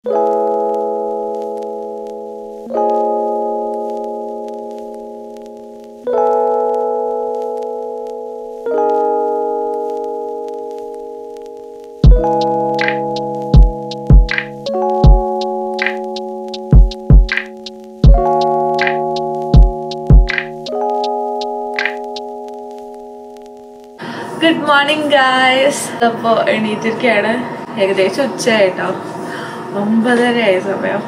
Good morning guys. അപ്പോൾ എണീറ്റിരിക്കുകയാണ്. ഏകദേശം ഉച്ചയായിട്ടോ, 9:30 സമയം.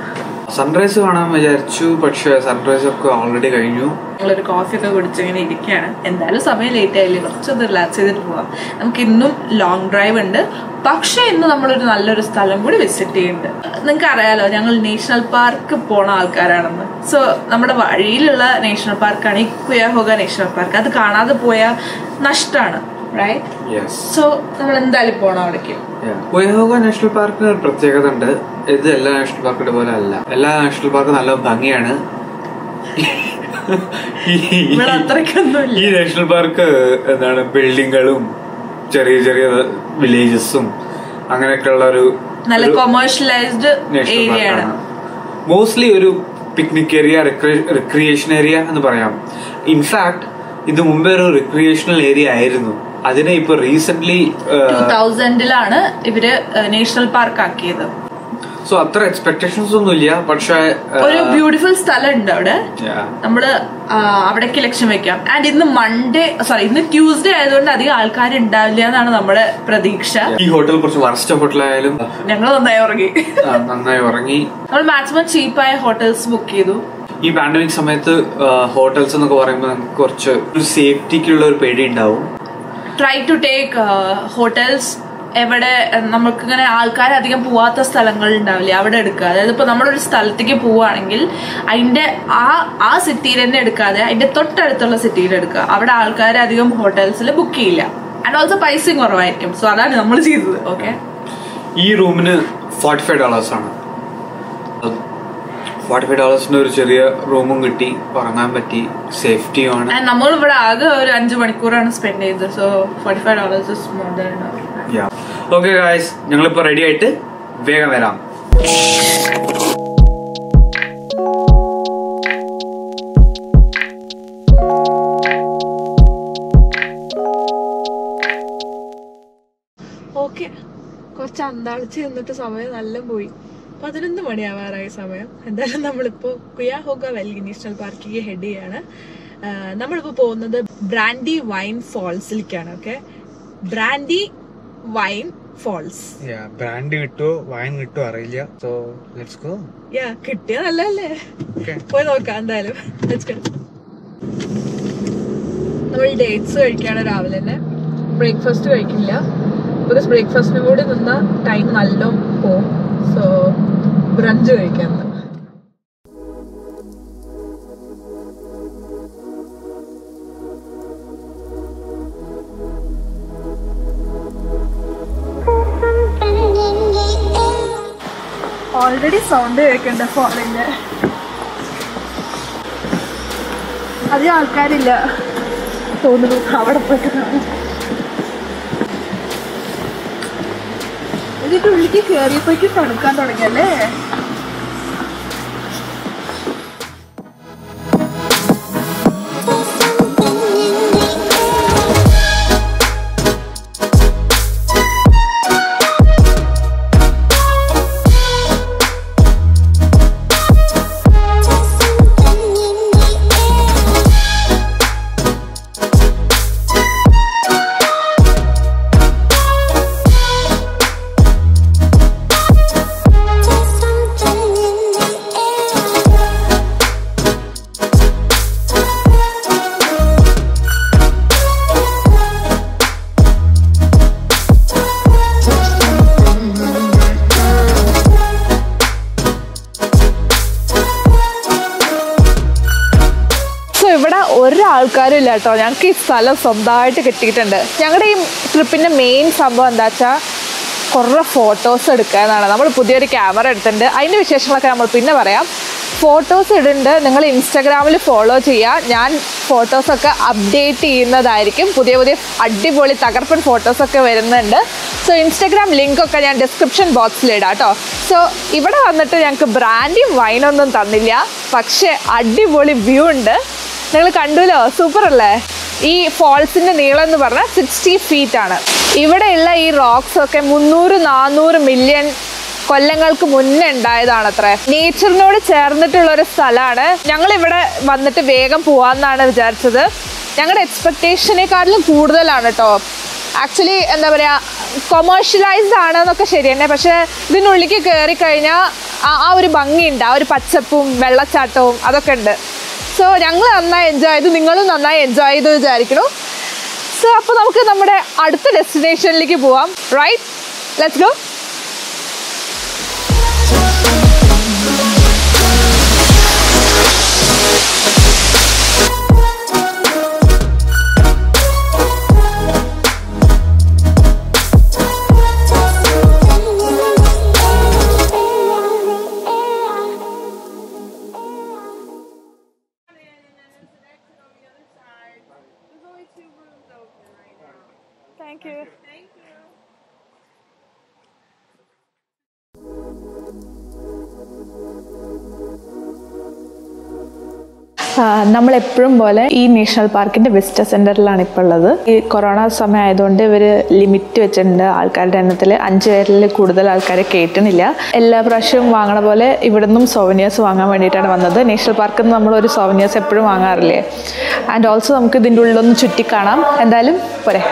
സൺറൈസ് കാണാൻ വിചാരിച്ചു, പക്ഷെ സൺറൈസ് ഒക്കെ ഓൾറെഡി കഴിഞ്ഞു. ഞങ്ങളൊരു കോഫി ഒക്കെ കുടിച്ച് ഇങ്ങനെ ഇരിക്കുകയാണ്. എന്തായാലും സമയം ലേറ്റ് ആയില്ലേ, കുറച്ചൊന്ന് റിലാക്സ് ചെയ്തിട്ട് പോവാം. നമുക്ക് ഇന്നും ലോങ് ഡ്രൈവ് ഉണ്ട്, പക്ഷെ ഇന്ന് നമ്മളൊരു നല്ലൊരു സ്ഥലം കൂടി വിസിറ്റ് ചെയ്യുന്നുണ്ട്. നിങ്ങൾക്ക് അറിയാലോ, ഞങ്ങൾ നാഷണൽ പാർക്ക് പോണ ആൾക്കാരാണെന്ന്. സോ നമ്മുടെ വഴിയിലുള്ള നാഷണൽ പാർക്കാണ് ഈ കുയാഹോഗ നാഷണൽ പാർക്ക്. അത് കാണാതെ പോയാൽ നഷ്ടമാണ്. സോ നമ്മൾ എന്തായാലും പോണം അവിടേക്ക്. കുയാഹോഗ നാഷണൽ പാർക്കിന് ഒരു പ്രത്യേകത ഉണ്ട്. ഇത് എല്ലാ നാഷണൽ പാർക്കിന്റെ പോലെ അല്ല. എല്ലാ നാഷണൽ പാർക്കും നല്ല ഭംഗിയാണ്. ഈ നാഷണൽ പാർക്ക് എന്താണ്, ബിൽഡിങ്ങുകളും ചെറിയ ചെറിയ വില്ലേജസും അങ്ങനെയൊക്കെയുള്ള ഒരു നല്ല കൊമേഴ്ഷ്യലൈസ്ഡ് ഏരിയ ആണ്. മോസ്റ്റ്ലി ഒരു പിക്നിക് ഏരിയ, റിക്രിയേഷൻ ഏരിയ എന്ന് പറയാം. ഇൻഫാക്ട് ഇത് മുമ്പേ ഒരു റിക്രിയേഷണൽ ഏരിയ ആയിരുന്നു. അതിനെ ഇപ്പൊ റീസെന്റ് 2000-ലാണ് ഇവര് നാഷണൽ പാർക്ക് ആക്കിയത്. സോ അത്ര എക്സ്പെക്ടേഷൻസ് ഒന്നുമില്ല, പക്ഷെ ഒരു ബ്യൂട്ടിഫുൾ സ്ഥലം ഉണ്ട് അവിടെ. നമ്മള് അവിടേക്ക് ലക്ഷ്യം വെക്കാം. ആൻഡ് ഇന്ന് ട്യൂസ്ഡേ ആയതുകൊണ്ട് അധികം ആൾക്കാർ ഉണ്ടാവില്ല എന്നാണ് നമ്മുടെ പ്രതീക്ഷ. ഈ ഹോട്ടൽ കുറച്ച് വർസ്റ്റ് ഹോട്ടലായാലും ഞങ്ങൾ നന്നായി ഉറങ്ങി. നമ്മൾ മാക്സിമം ചീപ്പായ ഹോട്ടൽസ് ബുക്ക് ചെയ്തു. ഈ പാൻഡമിക് സമയത്ത് ഹോട്ടൽസ് എന്നൊക്കെ പറയുമ്പോൾ നമുക്ക് കുറച്ച് ഒരു സേഫ്റ്റിക്കുള്ള ഒരു പേടി ഉണ്ടാവും. ട്രൈ ടു ടേക്ക് ഹോട്ടൽസ് എവിടെ നമുക്ക് ഇങ്ങനെ ആൾക്കാർ അധികം പോവാത്ത സ്ഥലങ്ങൾ ഉണ്ടാവില്ല, അവിടെ എടുക്കുക. അതായത് ഇപ്പൊ നമ്മളൊരു സ്ഥലത്തേക്ക് പോവുകയാണെങ്കിൽ അതിന്റെ ആ സിറ്റിയിൽ തന്നെ എടുക്കാതെ അതിന്റെ തൊട്ടടുത്തുള്ള സിറ്റിയിൽ എടുക്കുക. അവിടെ ആൾക്കാർ അധികം ഹോട്ടൽസിൽ ബുക്ക് ചെയ്യില്ല. ആൻഡ് ഓൾസോ പൈസയും കുറവായിരിക്കും. സോ അതാണ് നമ്മൾ ചെയ്തത്. ഓക്കെ, ഈ റൂമിന് $45 ആണ്. $45 ഒരു ചെറിയ റൂമും കിട്ടി, ഉറങ്ങാൻ പറ്റി, സേഫ്റ്റിയാണ്. നമ്മൾ ഇവിടെ ആകെ ഒരു 5 മണിക്കൂറാണ് സ്പെൻഡ് ചെയ്തത്. So $45 is more than enough. Okay guys, ഞങ്ങളിപ്പോ റെഡി ആയിട്ട് വേഗം വരാം. ഓക്കെ, കുറച്ച് അന്താളിച്ച് നിന്നിട്ട് സമയം നല്ല പോയി. 11 മണിയാവാറായ സമയം. എന്തായാലും നമ്മളിപ്പോ കുയാഹോഗ വാലി നാഷണൽ പാർക്കിലേക്ക് ഹെഡ് ചെയ്യാണ്. നമ്മളിപ്പോ പോകുന്നത് ബ്രാൻഡി വൈൻ ഫോൾസിലേക്കാണ്. Okay, Brandywine falls. Brandy കിട്ടോ വൈൻ കിട്ടോ അറിയില്ല. So let's go. കിട്ടിയ നല്ലല്ലേ, പോയി നോക്കാം. എന്തായാലും നമ്മൾ ഡേറ്റ്സ് കഴിക്കാണ് രാവിലെ തന്നെ. ബ്രേക്ക്ഫാസ്റ്റ് കഴിക്കില്ല, ബിക്കോസ് ബ്രേക്ക്ഫാസ്റ്റിനും കൂടി നിന്ന ടൈം നല്ല പോവും. സോ ബ്രഞ്ച് കഴിക്കാൻ. ഓൾറെഡി സൗണ്ട് കേൾക്കണ്ട ഫോണിന്റെ. അധികം ആൾക്കാരില്ല തോന്നുന്നു അവിടെ പോയിട്ട്. ഇതിന്റെ ഉള്ളിലേക്ക് കയറിയപ്പോഴേക്കും തണുക്കാൻ തുടങ്ങിയല്ലേ. ഒരാൾക്കാരും ഇല്ല കേട്ടോ. ഞങ്ങൾക്ക് ഈ സ്ഥലം സ്വന്തമായിട്ട് കിട്ടിയിട്ടുണ്ട്. ഞങ്ങളുടെ ഈ ട്രിപ്പിൻ്റെ മെയിൻ സംഭവം എന്താ വെച്ചാൽ കുറേ ഫോട്ടോസ് എടുക്കുക എന്നാണ്. നമ്മൾ പുതിയൊരു ക്യാമറ എടുത്തിട്ടുണ്ട്. അതിൻ്റെ വിശേഷങ്ങളൊക്കെ നമ്മൾ പിന്നെ പറയാം. ഫോട്ടോസ് ഇടുന്നുണ്ട്. നിങ്ങൾ ഇൻസ്റ്റാഗ്രാമിൽ ഫോളോ ചെയ്യുക. ഞാൻ ഫോട്ടോസൊക്കെ അപ്ഡേറ്റ് ചെയ്യുന്നതായിരിക്കും. പുതിയ പുതിയ അടിപൊളി തകർപ്പൻ ഫോട്ടോസൊക്കെ വരുന്നുണ്ട്. സോ ഇൻസ്റ്റാഗ്രാം ലിങ്കൊക്കെ ഞാൻ ഡിസ്ക്രിപ്ഷൻ ബോക്സിൽ ഇടാം കേട്ടോ. സോ ഇവിടെ വന്നിട്ട് ഞങ്ങൾക്ക് ബ്രാൻഡിയും വൈനൊന്നും തന്നില്ല, പക്ഷേ അടിപൊളി വ്യൂ ഉണ്ട്. നിങ്ങൾ കണ്ടുല്ലോ, സൂപ്പർ അല്ലേ? ഈ ഫോൾസിൻ്റെ നീളം എന്ന് പറഞ്ഞാൽ 60 feet ആണ്. ഇവിടെയുള്ള ഈ റോക്സ് ഒക്കെ 300-400 മില്യൺ കൊല്ലങ്ങൾക്ക് മുന്നേ ഉണ്ടായതാണ് അത്ര. നേച്ചറിനോട് ചേർന്നിട്ടുള്ളൊരു സ്ഥലമാണ്. ഞങ്ങളിവിടെ വന്നിട്ട് വേഗം പോകാമെന്നാണ് വിചാരിച്ചത്. ഞങ്ങളുടെ എക്സ്പെക്റ്റേഷനേക്കാട്ടിലും കൂടുതലാണ് കേട്ടോ. ആക്ച്വലി എന്താ പറയുക, കൊമേഴ്ഷ്യലൈസ്ഡ് ആണെന്നൊക്കെ ശരി തന്നെ, പക്ഷേ ഇതിനുള്ളിലേക്ക് കയറി കഴിഞ്ഞാൽ ആ ഒരു ഭംഗിയുണ്ട്, ആ ഒരു പച്ചപ്പും വെള്ളച്ചാട്ടവും അതൊക്കെ ഉണ്ട്. സോ ഞങ്ങൾ നന്നായി എൻജോയ് ചെയ്തു, നിങ്ങളും നന്നായി എൻജോയ് ചെയ്തു വിചാരിക്കുന്നു. സോ അപ്പോൾ നമുക്ക് നമ്മുടെ അടുത്ത ഡെസ്റ്റിനേഷനിലേക്ക് പോവാം. Right, let's go. Thank you. Thank you. നമ്മളെപ്പോഴും പോലെ ഈ നാഷണൽ പാർക്കിൻ്റെ വിസിറ്റർ സെൻറ്ററിലാണ് ഇപ്പോൾ ഉള്ളത്. ഈ കൊറോണ സമയം ആയതുകൊണ്ട് ഇവർ ലിമിറ്റ് വെച്ചിട്ടുണ്ട് ആൾക്കാരുടെ എണ്ണത്തിൽ. 5 പേരിൽ കൂടുതൽ ആൾക്കാരെ കയറ്റണില്ല. എല്ലാ പ്രാവശ്യവും വാങ്ങണ പോലെ ഇവിടെ നിന്നും സോവനിയേഴ്സ് വാങ്ങാൻ വേണ്ടിയിട്ടാണ് വന്നത്. നാഷണൽ പാർക്കിൽ നിന്ന് നമ്മളൊരു സോവനിയേഴ്സ് എപ്പോഴും വാങ്ങാറില്ലേ. ആൻഡ് ഓൾസോ നമുക്ക് ഇതിൻ്റെ ഉള്ളിലൊന്ന് ചുറ്റിക്കാണാം. എന്തായാലും പോരെ.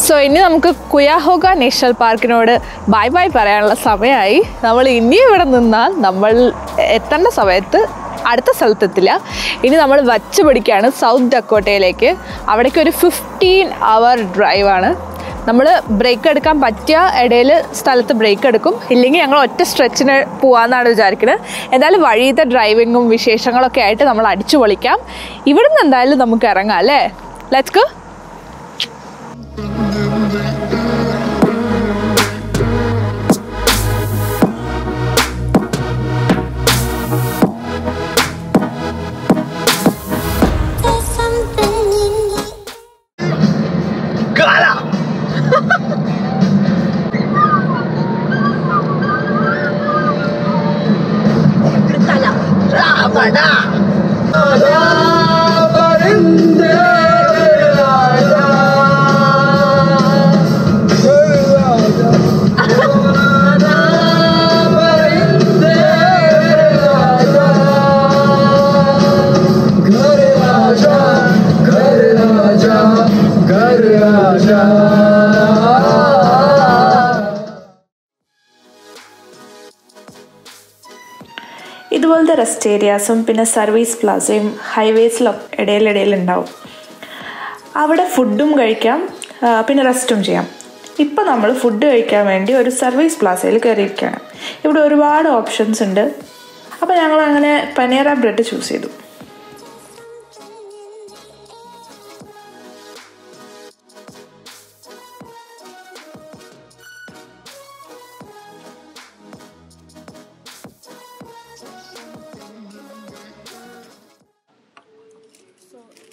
സോ ഇനി നമുക്ക് കുയാഹോഗ നാഷണൽ പാർക്കിനോട് ബൈ ബൈ പറയാനുള്ള സമയമായി. നമ്മൾ ഇനി ഇവിടെ നിന്നാൽ നമ്മൾ എത്തേണ്ട സമയത്ത് അടുത്ത സ്ഥലത്തെത്തില്ല. ഇനി നമ്മൾ വച്ച് പിടിക്കുകയാണ് സൗത്ത് ഡക്കോട്ടയിലേക്ക്. അവിടേക്ക് ഒരു 15 hour ഡ്രൈവാണ്. നമ്മൾ ബ്രേക്ക് എടുക്കാൻ പറ്റിയ ഇടയിൽ സ്ഥലത്ത് ബ്രേക്ക് എടുക്കും, ഇല്ലെങ്കിൽ ഞങ്ങൾ ഒറ്റ സ്ട്രെച്ചിന് പോകാമെന്നാണ് വിചാരിക്കുന്നത്. എന്തായാലും വഴിയത്തെ ഡ്രൈവിങ്ങും വിശേഷങ്ങളൊക്കെ ആയിട്ട് നമ്മൾ അടിച്ചു പൊളിക്കാം. ഇവിടുന്ന് എന്തായാലും നമുക്ക് ഇറങ്ങാം അല്ലേ. Let's go. ഇതുപോലത്തെ റെസ്റ്റ് ഏരിയാസും പിന്നെ സർവീസ് പ്ലാസയും ഹൈവേസിലും ഇടയിലുണ്ടാവും. അവിടെ ഫുഡും കഴിക്കാം, പിന്നെ റെസ്റ്റും ചെയ്യാം. ഇപ്പോൾ നമ്മൾ ഫുഡ് കഴിക്കാൻ വേണ്ടി ഒരു സർവീസ് പ്ലാസയിൽ കയറിയിരിക്കുകയാണ്. ഇവിടെ ഒരുപാട് ഓപ്ഷൻസ് ഉണ്ട്. അപ്പോൾ ഞങ്ങൾ അങ്ങനെ പനീറ ബ്രെഡ് ചൂസ് ചെയ്തു.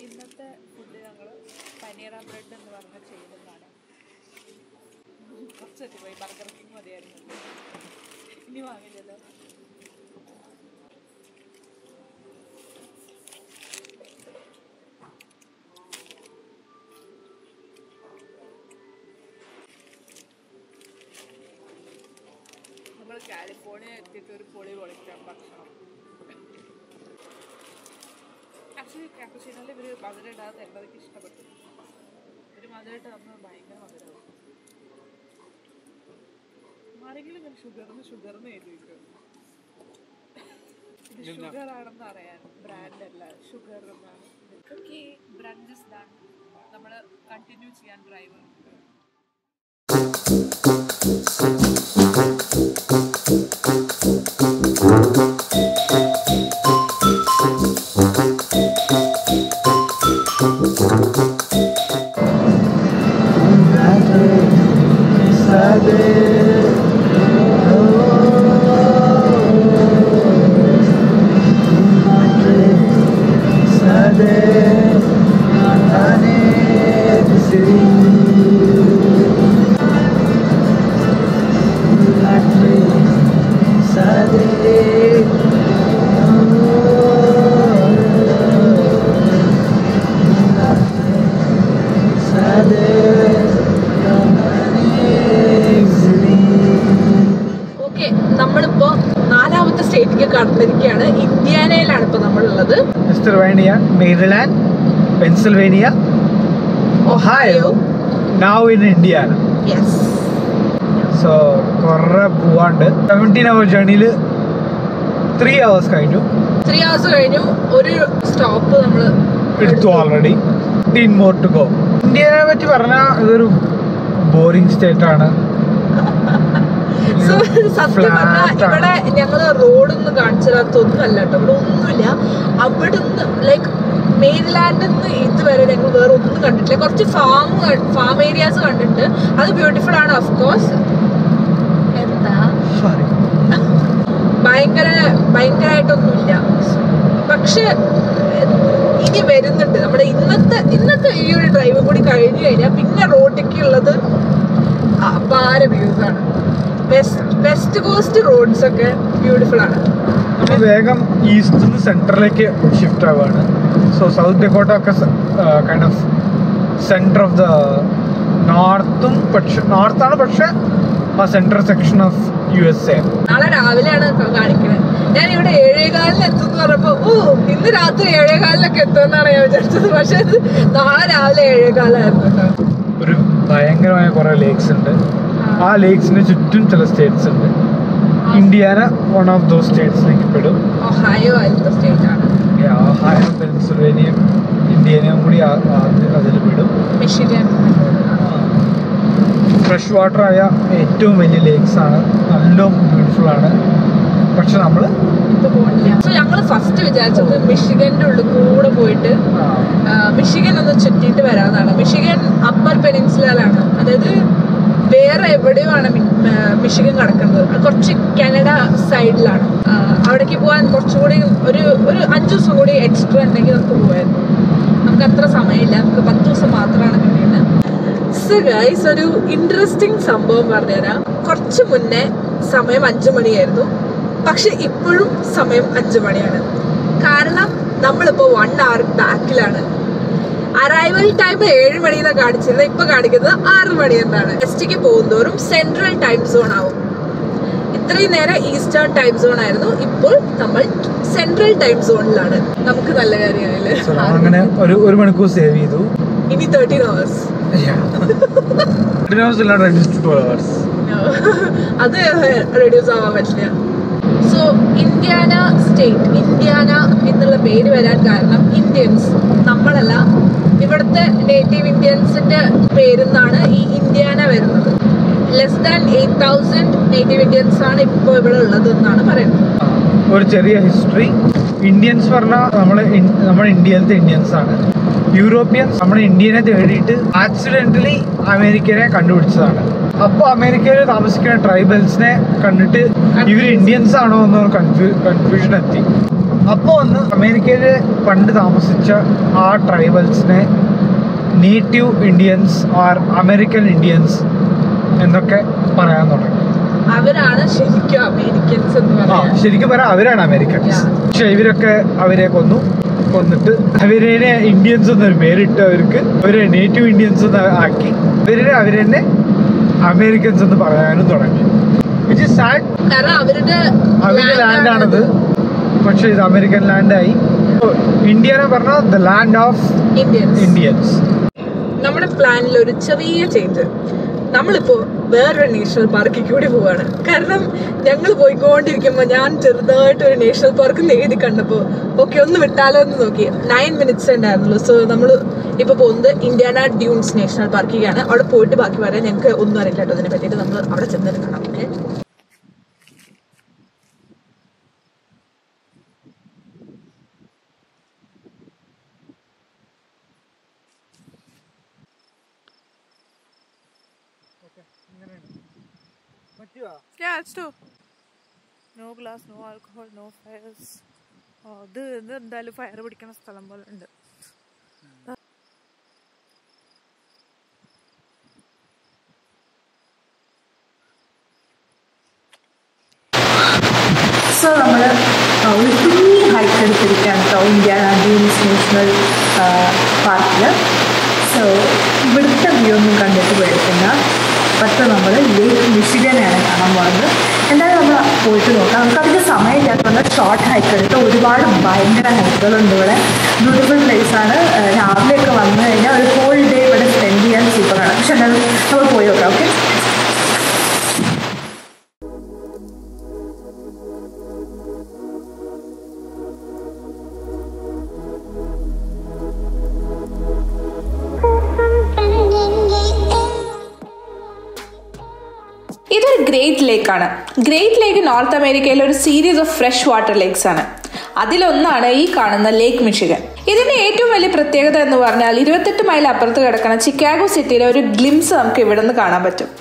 ഇന്നത്തെ ഫുഡ് ഞങ്ങൾ പനീറ ബ്രെഡ് എന്ന് പറഞ്ഞ ചെയ്യുന്നതാണ്. കുറച്ചൊക്കെ പോയി ബർഗർ കിങ് മതിയായിരുന്നു, ഇനി വാങ്ങില്ലല്ലോ. നമ്മൾ കാലിഫോർണിയ എത്തിയിട്ട് ഒരു പൊളിക്കാം ഭക്ഷണം. ആക്ച്വലി കാപ്പുച്ചിനോയിൽ ഇവർ മധുരം ഇടാതെ എനിക്ക് ഇഷ്ടപ്പെട്ടു. ഒരു മധുരം ഇട്ട് തന്നത് ഭയങ്കര മധുരമാണ്. ആരെങ്കിലും ഇങ്ങനെ ഷുഗർന്ന് എഴുതിയിരിക്കും. ഇത് ഷുഗർ ആണെന്ന് അറിയാൻ ബ്രാൻഡ് അല്ല, ഷുഗർ എന്നാണ്. Brunch is done. നമ്മൾ കണ്ടിന്യൂ ചെയ്യാൻ ഡ്രൈവ്. നമ്മളിപ്പോ 4ാമത്തെ സ്റ്റേറ്റിലേക്ക് കടന്നിരിക്കുകയാണ്. ഇന്ത്യാനയിലാണ് ഇപ്പൊ നമ്മളുള്ളത്. Pennsylvania, Maryland, Pennsylvania, Ohio, now in Indiana. Yes. So കുറേ പോവാണ്ട്. 17-hour ജേർണിയിൽ 3 hours കഴിഞ്ഞു. 3 hours കഴിഞ്ഞു. ഒരു സ്റ്റോപ്പ് നമ്മൾ എടുത്തു ഓൾറെഡി. 15 more to go. ഇന്ത്യനെ പറ്റി പറഞ്ഞാൽ ഇതൊരു ബോറിംഗ് സ്റ്റേറ്റ് ആണ്. സത്യം പറഞ്ഞാൽ ഇവിടെ ഞങ്ങള് റോഡൊന്നും കാണിച്ചു തരാത്തൊന്നും അല്ല കേട്ടോ. ഇവിടെ ഒന്നുമില്ല. അവിടുന്ന് ലൈക്ക് മെയിൻലാൻഡിൽ നിന്ന് ഇതുവരെ ഞങ്ങൾ വേറെ ഒന്നും കണ്ടിട്ടില്ല. കുറച്ച് ഫാം ഏരിയാസ് കണ്ടിട്ട് അത് ബ്യൂട്ടിഫുൾ ആണ് ഓഫ് കോഴ്സ്. എന്താ ഭയങ്കരമായിട്ടൊന്നുമില്ല. പക്ഷെ ഇനി വരുന്നുണ്ട് നമ്മുടെ ഇന്നത്തെ ഈ ഒരു ഡ്രൈവ് കൂടി കഴിഞ്ഞു കഴിഞ്ഞാൽ പിന്നെ റോഡിലേക്കുള്ളത് അപാര വ്യൂസ് ആണ്. വെസ്റ്റ് കോസ്റ്റ് റോഡ്സ് ഒക്കെ ബ്യൂട്ടിഫുൾ ആണ്. നമ്മൾ വേഗം ഈസ്റ്റ് നിന്ന് സെൻട്രലിലേക്ക് ഷിഫ്റ്റ് ആവുകയാണ്. സോ സൗത്ത് ഡെക്കോട്ട ഒക്കെ kind of centre of the നോർത്തും, പക്ഷെ നോർത്താണ്, പക്ഷെ ആ സെൻട്രൽ സെക്ഷൻ ഓഫ് USA. നാളെ രാവിലെയാണ് കാണിക്കുന്നത്. ഞാൻ ഇവിടെ 7:15 എത്തുമെന്ന് പറഞ്ഞപ്പോ ഇന്ന് രാത്രി 7:15 എത്തുമെന്നാണ് ഞാൻ വിചാരിച്ചത്. പക്ഷെ നാളെ രാവിലെ 7:15 ആയിരുന്നു കേട്ടോ. ഒരു ഭയങ്കരമായ കുറെ ലേക്സ് ഉണ്ട്. ആ ലേക്സിന് ചുറ്റും ചില സ്റ്റേറ്റ്സ് ഉണ്ട്. ഇന്ത്യാന വൺ ഓഫ് ദോസ് സ്റ്റേറ്റ്സിലേക്ക് പെടും. ഒഹായോ സ്റ്റേറ്റ് ആണ്. ഒഹായോ, പെൻസിൽവേനിയയും ഇന്ത്യാനയും കൂടി അതിൽ പെടും. മിഷിഗൻ ഫ്രഷ് വാട്ടർ ആയ ഏറ്റവും വലിയ ലേക്സ് ആണ്. നല്ല ബ്യൂട്ടിഫുൾ ആണ്. പക്ഷെ നമ്മള് ഞങ്ങൾ ഫസ്റ്റ് വിചാരിച്ചത് മിഷിഗന്റെ ഉള്ളിൽ കൂടെ പോയിട്ട് മിഷിഗൻ ഒന്ന് ചുറ്റിയിട്ട് വരാന്നാണ്. Michigan upper പെനിൻസുലയിലാണ്. അതായത് വേറെ എവിടെയുമാണ് മിഷിഗൻ കിടക്കുന്നത്. കുറച്ച് കാനഡ സൈഡിലാണ്. അവിടേക്ക് പോകാൻ കുറച്ചുകൂടി ഒരു 5 ദിവസം കൂടി എക്സ്ട്രാ ഉണ്ടെങ്കിൽ നമുക്ക് പോകായിരുന്നു. നമുക്ക് അത്ര സമയമില്ല. നമുക്ക് 10 ദിവസം മാത്രമാണ് കിട്ടിയത്. സോ ഗൈസ്, ഒരു ഇൻട്രസ്റ്റിംഗ് സംഭവം പറഞ്ഞുതരാം. കുറച്ച് മുന്നേ സമയം 5 മണിയായിരുന്നു. പക്ഷെ ഇപ്പോഴും സമയം 5 മണിയാണ്. കാരണം നമ്മളിപ്പോൾ 1 hour ബാക്കിലാണ്. അറൈവൽ ടൈം 7 മണിയെന്നാണ് കാണിച്ചിരുന്നത്. ഇപ്പൊ കാണിക്കുന്നത് 6 മണി എന്നാണ്. വെസ്റ്റിക്ക് പോകുന്നതോറും സെൻട്രൽ ടൈം സോൺ ആവും. ഇത്രയും നേരം ഈസ്റ്റേൺ ടൈം സോൺ ആയിരുന്നു. ഇപ്പോൾ നമ്മൾ സെൻട്രൽ ടൈം സോണിലാണ്. നമുക്ക് നല്ല കാര്യമായില്ലേ? അങ്ങനെ ഒരു മണിക്കൂർ സേവ് ചെയ്തു. ഇനി 13 hours. അത് റെഡ്യൂസ് ആവാൻ പറ്റില്ല. സോ ഇന്ത്യാന സ്റ്റേറ്റ്, ഇന്ത്യാന എന്നുള്ള പേര് വരാൻ കാരണം ഇന്ത്യൻസ്, നമ്മളല്ല, ഇവിടുത്തെ നേറ്റീവ് ഇന്ത്യൻസിന്റെ പേരിന്നാണ് ഈ ഇന്ത്യാന വരുന്നത്. ലെസ് ദാൻ 8,000 നേറ്റീവ് ഇന്ത്യൻസ് ആണ് ഇപ്പോൾ ഇവിടെ ഉള്ളത് എന്നാണ് പറയുന്നത്. ഒരു ചെറിയ ഹിസ്റ്ററി. ഇന്ത്യൻസ് പറഞ്ഞാൽ നമ്മുടെ ഇന്ത്യയിലത്തെ ഇന്ത്യൻസ് ആണ്. യൂറോപ്യൻസ് നമ്മുടെ ഇന്ത്യനെ തേടിയിട്ട് ആക്സിഡന്റലി അമേരിക്കനെ കണ്ടുപിടിച്ചതാണ്. അപ്പോൾ അമേരിക്കയിൽ താമസിക്കുന്ന ട്രൈബൽസിനെ കണ്ടിട്ട് ഇവർ ഇന്ത്യൻസ് ആണോ എന്നൊരു കൺഫ്യൂഷൻ എത്തി. അപ്പോൾ ഒന്ന് അമേരിക്കയിൽ പണ്ട് താമസിച്ച ആ ട്രൈബൽസിനെ native Indians or American Indians എന്നൊക്കെ പറയാൻ തുടങ്ങി. അവരാണ് ശരിക്കും അമേരിക്കൻസ് എന്ന് പറയാം. ശരിക്കും പറയാം അവരാണ് അമേരിക്കൻസ്. പക്ഷെ ഇവരൊക്കെ അവരെ കൊന്നിട്ട് അവരെ ഇന്ത്യൻസ് എന്നൊരു പേരിട്ട് അവരെ നേറ്റീവ് ഇന്ത്യൻസ് എന്ന് ആക്കി അവരെന്നെ അമേരിക്കൻസ് എന്ന് പറയാനും തുടങ്ങി. Which is sad. കാരണം അവരുടെ ലാൻഡാണത്. പക്ഷെ ഇത് അമേരിക്കൻ ലാൻഡായി. ഇന്ത്യനെ പറഞ്ഞാൽ ദ ലാൻഡ് ഓഫ് ഇന്ത്യൻസ്. നമ്മുടെ പ്ലാനിൽ ഒരു ചെറിയ ചേഞ്ച്. നമ്മളിപ്പോൾ വേറൊരു നാഷണൽ പാർക്കിൽ കൂടി പോവാണ്. കാരണം ഞങ്ങൾ പോയിക്കൊണ്ടിരിക്കുമ്പോൾ ഞാൻ ചെറുതായിട്ടൊരു നാഷണൽ പാർക്ക് എഴുതി കണ്ടപ്പോൾ ഓക്കെ ഒന്ന് വിട്ടാലോ എന്ന് നോക്കി. 9 minutes ഉണ്ടായിരുന്നുള്ളൂ. സോ നമ്മൾ ഇപ്പോൾ പോകുന്നത് ഇന്ത്യാന ഡ്യൂൺസ് നാഷണൽ പാർക്കിലാണ്. അവിടെ പോയിട്ട് ബാക്കി പറയാൻ ഞങ്ങൾക്ക് ഒന്നും അറിയില്ല കേട്ടോ അതിനെ പറ്റിയിട്ട്. നമ്മൾ അവിടെ ചെന്നിട്ട് കാണാം. Okay, yeah, let's do. No glass, no alcohol, no fires. ഇത് എന്തായാലും ഫയർ പിടിക്കുന്ന സ്ഥലം പോലെ ഉണ്ട്. സോ നമ്മൾ ഒരു കുഞ്ഞി ഹൈക്ക് എടുത്തിരിക്കുകയാണ് കേട്ടോ ഇന്ത്യാന ഡ്യൂൺസ് നാഷണൽ പാർക്കിൽ. സോ ഇവിടുത്തെ വ്യൂ ഒന്നും കണ്ടിട്ട് പോയിരിക്കുന്ന പക്ഷേ നമ്മൾ ലേക്ക് മിഷിഗനെയാണ് കാണാൻ പോകുന്നത്. എന്തായാലും നമ്മൾ പോയിട്ട് നോക്കാം. നമുക്ക് അതിൻ്റെ സമയമില്ലാത്തതുകൊണ്ട് ഷോർട്ട് ഹൈക്ക് എടുത്ത് ഒരുപാട് ഭയങ്കര ഹൈക്കുകളുണ്ട് ഇവിടെ. ബ്യൂട്ടിഫുൾ പ്ലേസാണ്. രാവിലെയൊക്കെ വന്നു കഴിഞ്ഞാൽ ഒരു ഹോൾ ഡേ ഇവിടെ സ്പെൻഡ് ചെയ്യാൻ സൂപ്പറാണ്. പക്ഷെ എന്തായാലും നമ്മൾ പോയി നോക്കാം. ഓക്കെ, ഇതൊരു ഗ്രേറ്റ് ലേക്കാണ്. ഗ്രേറ്റ് ലേക്ക് നോർത്ത് അമേരിക്കയിലെ ഒരു series of fresh water lakes ആണ്. അതിലൊന്നാണ് ഈ കാണുന്ന ലേക്ക് മിഷിഗൻ. ഇതിന്റെ ഏറ്റവും വലിയ പ്രത്യേകത എന്ന് പറഞ്ഞാൽ 28 മൈൽ അപ്പുറത്ത് കിടക്കുന്ന ചിക്കാഗോ സിറ്റിയിലെ ഒരു ഗ്ലിംസ് നമുക്ക് ഇവിടെ നിന്ന് കാണാൻ പറ്റും.